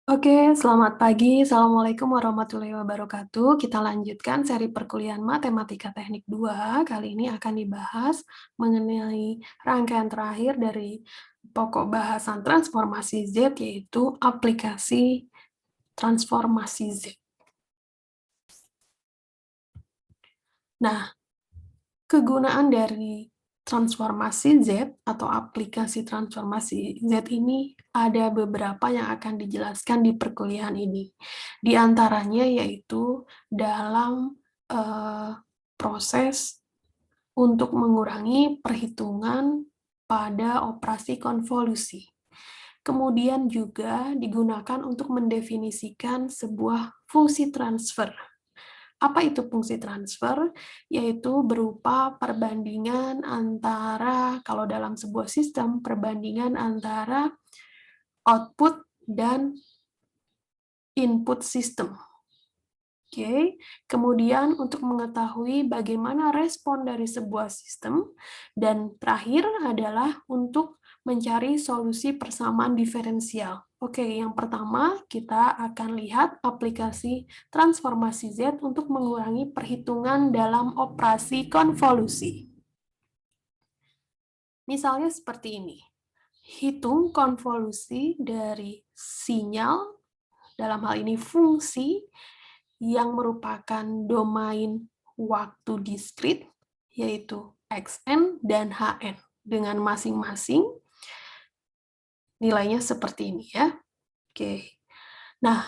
Oke, selamat pagi. Assalamualaikum warahmatullahi wabarakatuh. Kita lanjutkan seri perkuliahan Matematika Teknik 2. Kali ini akan dibahas mengenai rangkaian terakhir dari pokok bahasan transformasi Z, yaitu aplikasi transformasi Z. Nah, kegunaan dari transformasi Z atau aplikasi transformasi Z ini ada beberapa yang akan dijelaskan di perkuliahan ini. Di antaranya yaitu dalam proses untuk mengurangi perhitungan pada operasi konvolusi. Kemudian juga digunakan untuk mendefinisikan sebuah fungsi transfer. Apa itu fungsi transfer? Yaitu berupa perbandingan antara, kalau dalam sebuah sistem, perbandingan antara output dan input sistem. Oke, kemudian untuk mengetahui bagaimana respon dari sebuah sistem, dan terakhir adalah untuk mencari solusi persamaan diferensial. Oke, yang pertama kita akan lihat aplikasi transformasi Z untuk mengurangi perhitungan dalam operasi konvolusi. Misalnya seperti ini. Hitung konvolusi dari sinyal, dalam hal ini fungsi, yang merupakan domain waktu diskrit, yaitu Xn dan Hn, dengan masing-masing nilainya seperti ini ya. Oke. Nah,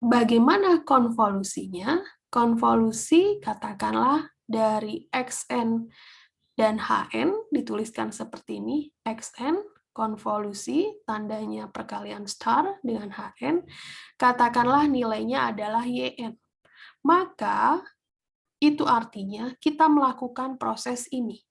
bagaimana konvolusinya? Konvolusi katakanlah dari Xn dan Hn dituliskan seperti ini, Xn konvolusi, tandanya perkalian star dengan Hn, katakanlah nilainya adalah Yn. Maka, itu artinya kita melakukan proses ini.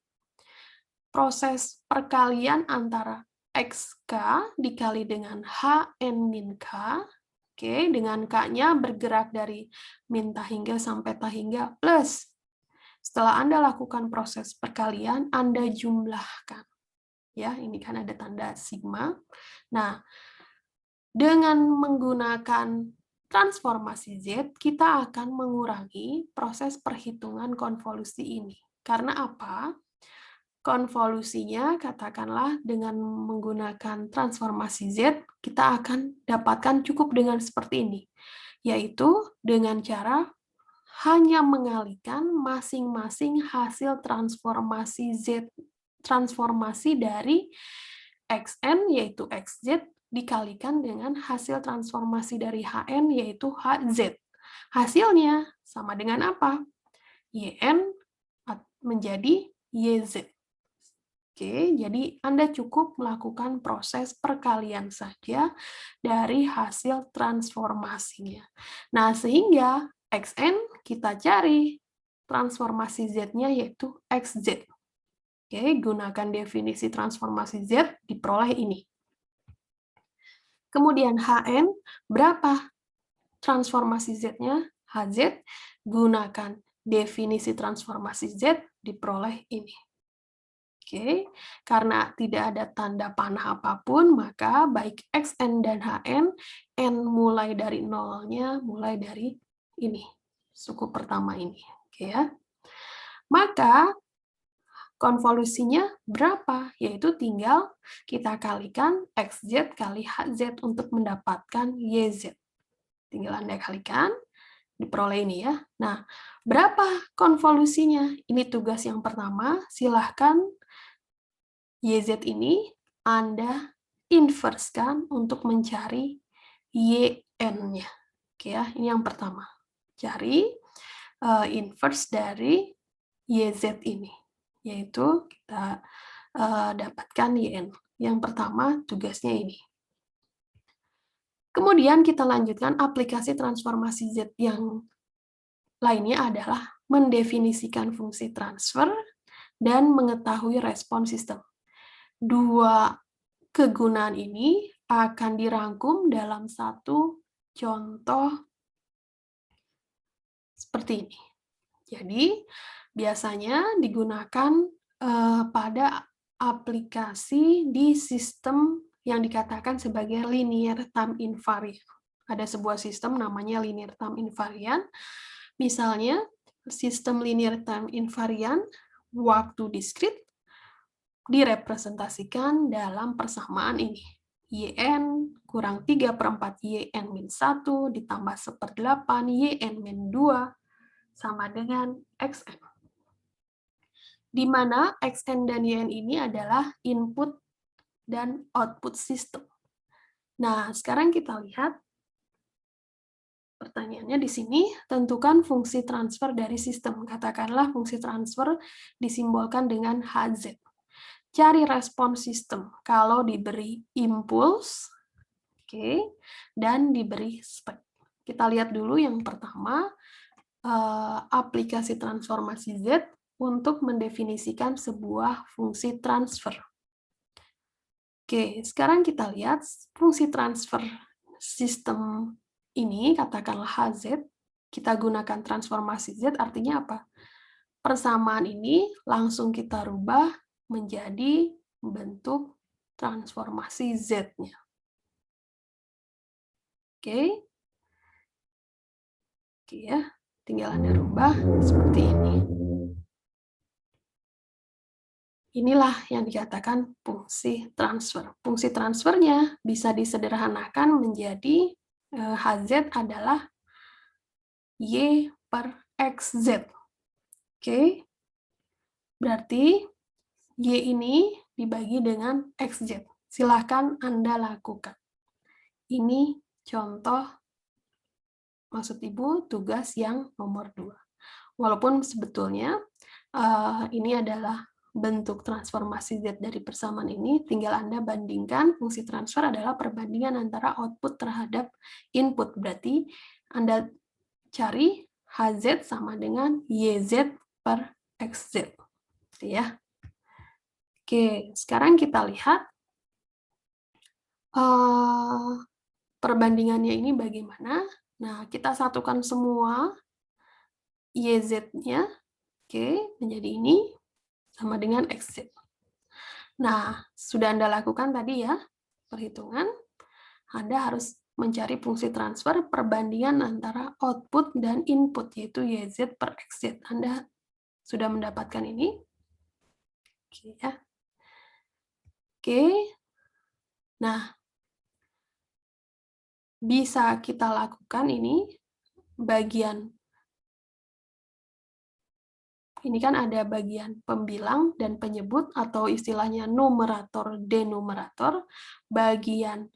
Proses perkalian antara XK dikali dengan HN min K, oke, dengan K-nya bergerak dari min hingga sampai hingga plus. Setelah Anda lakukan proses perkalian, Anda jumlahkan. Ya, ini kan ada tanda sigma. Nah, dengan menggunakan transformasi Z, kita akan mengurangi proses perhitungan konvolusi ini. Karena apa? Konvolusinya, katakanlah dengan menggunakan transformasi Z, kita akan dapatkan cukup dengan seperti ini. Yaitu dengan cara hanya mengalihkan masing-masing hasil transformasi Z, transformasi dari Xn yaitu Xz dikalikan dengan hasil transformasi dari Hn yaitu Hz. Hasilnya sama dengan apa? Yn menjadi Yz. Oke, jadi Anda cukup melakukan proses perkalian saja dari hasil transformasinya. Nah, sehingga Xn kita cari transformasi Z-nya yaitu Xz. Oke, gunakan definisi transformasi Z, diperoleh ini. Kemudian Hn, berapa transformasi Z-nya? Hz, gunakan definisi transformasi Z, diperoleh ini. Oke, karena tidak ada tanda panah apapun, maka baik Xn dan Hn, N mulai dari nolnya, mulai dari ini, suku pertama ini. Oke ya. Maka, konvolusinya berapa? Yaitu tinggal kita kalikan Xz kali Hz untuk mendapatkan Yz. Tinggal Anda kalikan, diperoleh ini ya. Nah, berapa konvolusinya? Ini tugas yang pertama, silahkan YZ ini Anda inverskan untuk mencari YN-nya. Oke ya, ini yang pertama. Cari inverse dari YZ ini, yaitu kita dapatkan YN. Yang pertama tugasnya ini. Kemudian kita lanjutkan aplikasi transformasi Z yang lainnya adalah mendefinisikan fungsi transfer dan mengetahui respon sistem. Dua kegunaan ini akan dirangkum dalam satu contoh seperti ini. Jadi, biasanya digunakan pada aplikasi di sistem yang dikatakan sebagai linear time invariant. Ada sebuah sistem namanya linear time invariant. Misalnya, sistem linear time invariant waktu diskrit direpresentasikan dalam persamaan ini. YN kurang 3/4 YN min 1 ditambah 1/8 YN min 2 sama dengan XN. Di mana XN dan YN ini adalah input dan output sistem. Nah, sekarang kita lihat pertanyaannya di sini, tentukan fungsi transfer dari sistem. Katakanlah fungsi transfer disimbolkan dengan HZ. Cari respon sistem kalau diberi impuls, oke, dan diberi spek. Kita lihat dulu yang pertama, aplikasi transformasi Z untuk mendefinisikan sebuah fungsi transfer. Oke, sekarang kita lihat fungsi transfer sistem ini, katakanlah HZ, kita gunakan transformasi Z, artinya apa? Persamaan ini langsung kita rubah menjadi bentuk transformasi Z-nya. Oke. Oke ya, tinggal Anda rubah seperti ini. Inilah yang dikatakan fungsi transfer. Fungsi transfernya bisa disederhanakan menjadi HZ adalah Y per XZ. Oke. Berarti Y ini dibagi dengan XZ. Silahkan Anda lakukan. Ini contoh, maksud Ibu, tugas yang nomor 2. Walaupun sebetulnya ini adalah bentuk transformasi Z dari persamaan ini, tinggal Anda bandingkan, fungsi transfer adalah perbandingan antara output terhadap input. Berarti Anda cari HZ sama dengan YZ per XZ. Ya. Oke, sekarang kita lihat perbandingannya ini bagaimana. Nah, kita satukan semua YZ-nya, oke, menjadi ini, sama dengan XZ. Nah, sudah Anda lakukan tadi ya, perhitungan. Anda harus mencari fungsi transfer perbandingan antara output dan input, yaitu YZ per XZ. Anda sudah mendapatkan ini? Oke ya. Oke. Nah, bisa kita lakukan ini bagian. Ini kan ada bagian pembilang dan penyebut atau istilahnya numerator denumerator. Bagian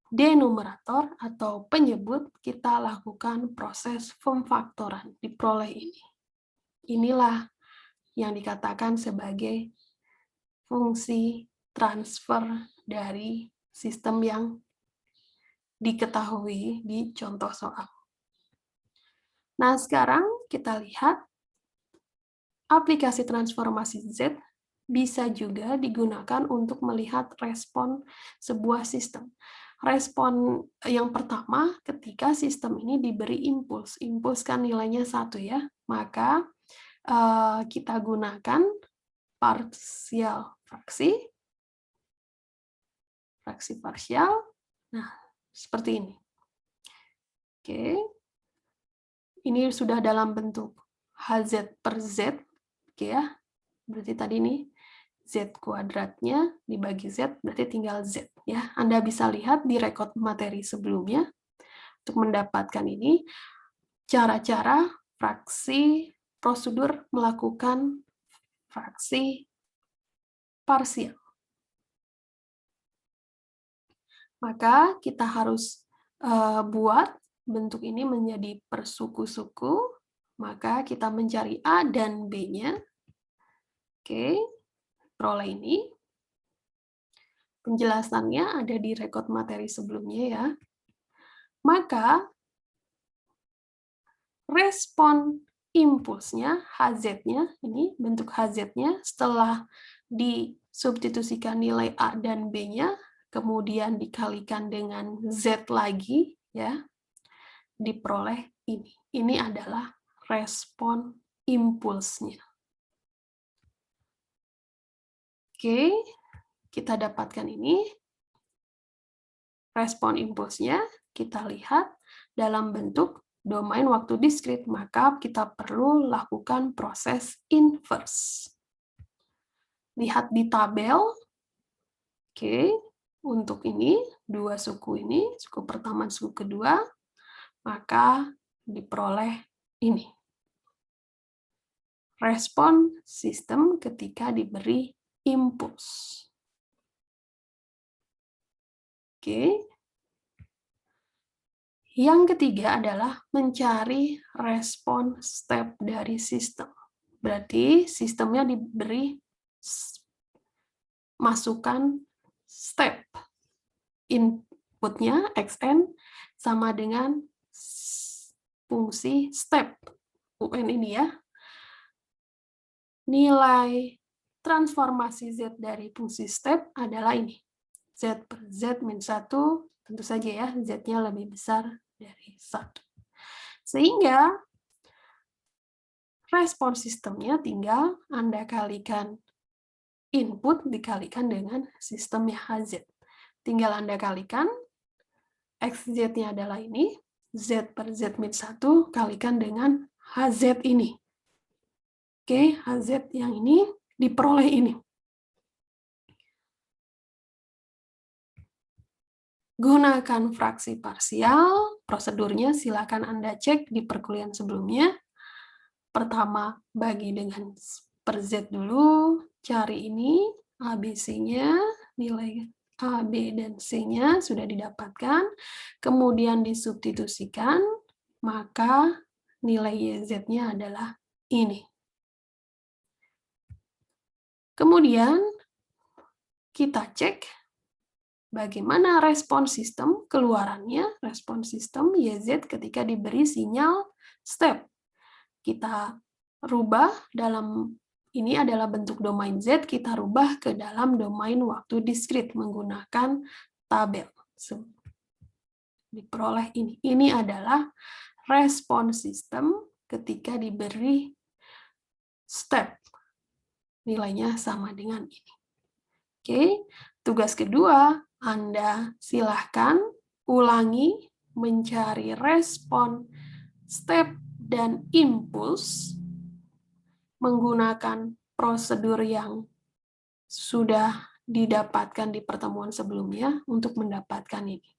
denumerator atau penyebut kita lakukan proses pemfaktoran, diperoleh ini. Inilah yang dikatakan sebagai fungsi transfer dari sistem yang diketahui di contoh soal. Nah, sekarang kita lihat aplikasi transformasi Z bisa juga digunakan untuk melihat respon sebuah sistem. Respon yang pertama, ketika sistem ini diberi impuls. Impuls kan nilainya 1 ya, maka kita gunakan parsial fraksi parsial. Nah, seperti ini. Oke. Ini sudah dalam bentuk HZ per Z. Oke ya, berarti tadi ini Z kuadratnya dibagi Z, berarti tinggal Z. Ya, Anda bisa lihat di rekod materi sebelumnya untuk mendapatkan ini, cara-cara fraksi, prosedur melakukan fraksi parsial. Maka kita harus buat bentuk ini menjadi persuku-suku, maka kita mencari A dan B-nya. Oke, peroleh ini. Penjelasannya ada di rekod materi sebelumnya ya. Maka respon impulsnya, HZ-nya, ini bentuk HZ-nya setelah disubstitusikan nilai A dan B-nya, kemudian dikalikan dengan Z lagi, ya, diperoleh ini. Ini adalah respon impulsnya. Oke, kita dapatkan ini. respon impulsnya kita lihat dalam bentuk domain waktu diskrit, maka kita perlu lakukan proses inverse. Lihat di tabel, oke, untuk ini, dua suku ini, suku pertama, suku kedua, maka diperoleh ini. Respon sistem ketika diberi impuls. Oke. Yang ketiga adalah mencari respon step dari sistem. Berarti sistemnya diberi masukan step. Inputnya xn sama dengan fungsi step un ini ya. Nilai transformasi Z dari fungsi step adalah ini. Z per Z min 1, tentu saja ya, Z-nya lebih besar dari 1. Sehingga respon sistemnya tinggal Anda kalikan input dikalikan dengan sistemnya HZ. Tinggal Anda kalikan, XZ-nya adalah ini, Z per Z min 1 kalikan dengan HZ ini. Oke, HZ yang ini diperoleh ini. Gunakan fraksi parsial, prosedurnya silakan Anda cek di perkuliahan sebelumnya. Pertama, bagi dengan per Z dulu, cari ini, ABC-nya, nilai A, B, dan C-nya sudah didapatkan, kemudian disubstitusikan, maka nilai YZ-nya adalah ini. Kemudian, kita cek bagaimana respon sistem, keluarannya, respon sistem YZ ketika diberi sinyal step. Kita rubah dalam, ini adalah bentuk domain Z, kita rubah ke dalam domain waktu diskrit menggunakan tabel. Diperoleh ini. Ini adalah respon sistem ketika diberi step. Nilainya sama dengan ini. Oke, tugas kedua, Anda silahkan ulangi mencari respon step dan impuls menggunakan prosedur yang sudah didapatkan di pertemuan sebelumnya untuk mendapatkan ini.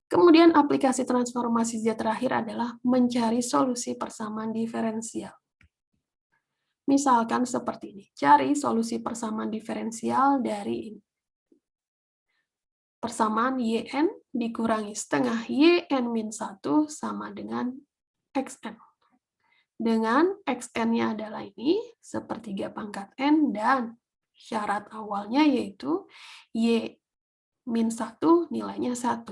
Kemudian aplikasi transformasi Z terakhir adalah mencari solusi persamaan diferensial. Misalkan seperti ini, cari solusi persamaan diferensial dari ini. Persamaan YN dikurangi setengah YN min 1 sama dengan XN. Dengan XN-nya adalah ini, sepertiga pangkat N, dan syarat awalnya yaitu Y min 1 nilainya 1.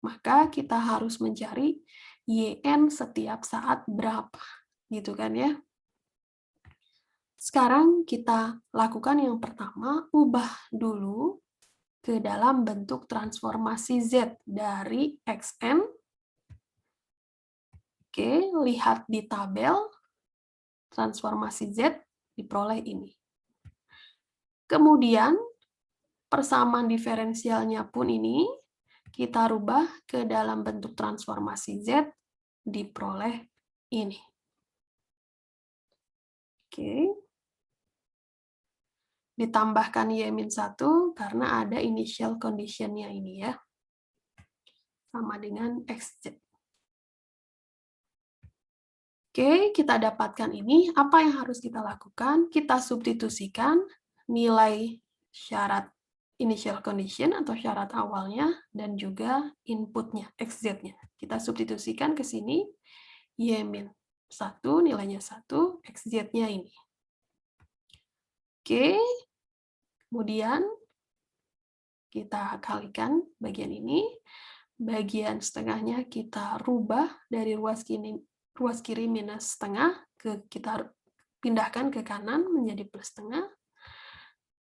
Maka kita harus mencari YN setiap saat berapa. Gitu kan ya. Sekarang kita lakukan yang pertama, ubah dulu ke dalam bentuk transformasi Z dari XN. Oke, lihat di tabel transformasi Z diperoleh ini. Kemudian persamaan diferensialnya pun ini kita rubah ke dalam bentuk transformasi Z diperoleh ini. Oke. Ditambahkan Y-1 karena ada initial condition-nya ini ya. Sama dengan XZ. Oke, kita dapatkan ini. Apa yang harus kita lakukan? Kita substitusikan nilai syarat initial condition atau syarat awalnya dan juga inputnya, XZ-nya. Kita substitusikan ke sini, Y-1 nilainya 1, XZ-nya ini. Oke, kemudian kita kalikan bagian ini, bagian setengahnya kita rubah dari ruas kiri minus setengah, kita pindahkan ke kanan menjadi plus setengah.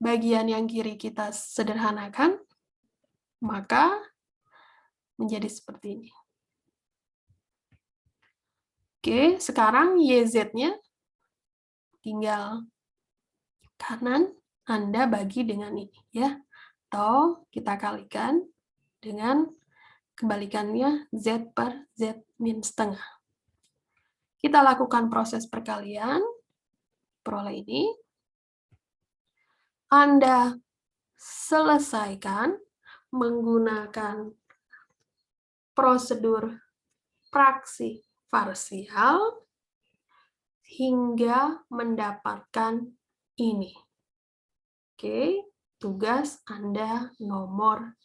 Bagian yang kiri kita sederhanakan, maka menjadi seperti ini. Oke, sekarang YZ-nya tinggal kanan, Anda bagi dengan ini ya. atau kita kalikan dengan kebalikannya Z per Z min setengah. Kita lakukan proses perkalian, peroleh ini. Anda selesaikan menggunakan prosedur fraksi parsial hingga mendapatkan ini. Oke, tugas Anda nomor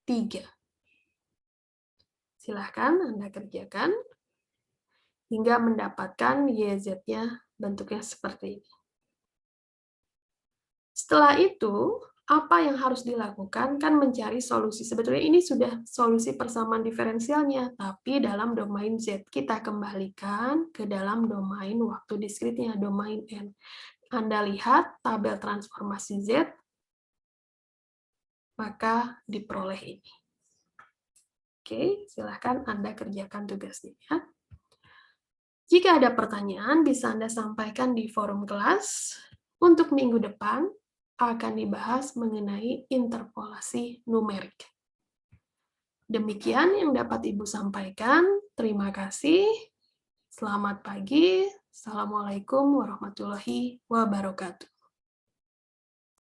3. Silahkan Anda kerjakan hingga mendapatkan YZ-nya bentuknya seperti ini. Setelah itu, apa yang harus dilakukan? Kan mencari solusi. Sebetulnya ini sudah solusi persamaan diferensialnya, tapi dalam domain Z. Kita kembalikan ke dalam domain waktu diskritnya, domain N. Anda lihat tabel transformasi Z, maka diperoleh ini. Oke, silahkan Anda kerjakan tugasnya. Ya. Jika ada pertanyaan, bisa Anda sampaikan di forum kelas. Untuk minggu depan, akan dibahas mengenai interpolasi numerik. Demikian yang dapat Ibu sampaikan. Terima kasih. Selamat pagi. Assalamualaikum warahmatullahi wabarakatuh.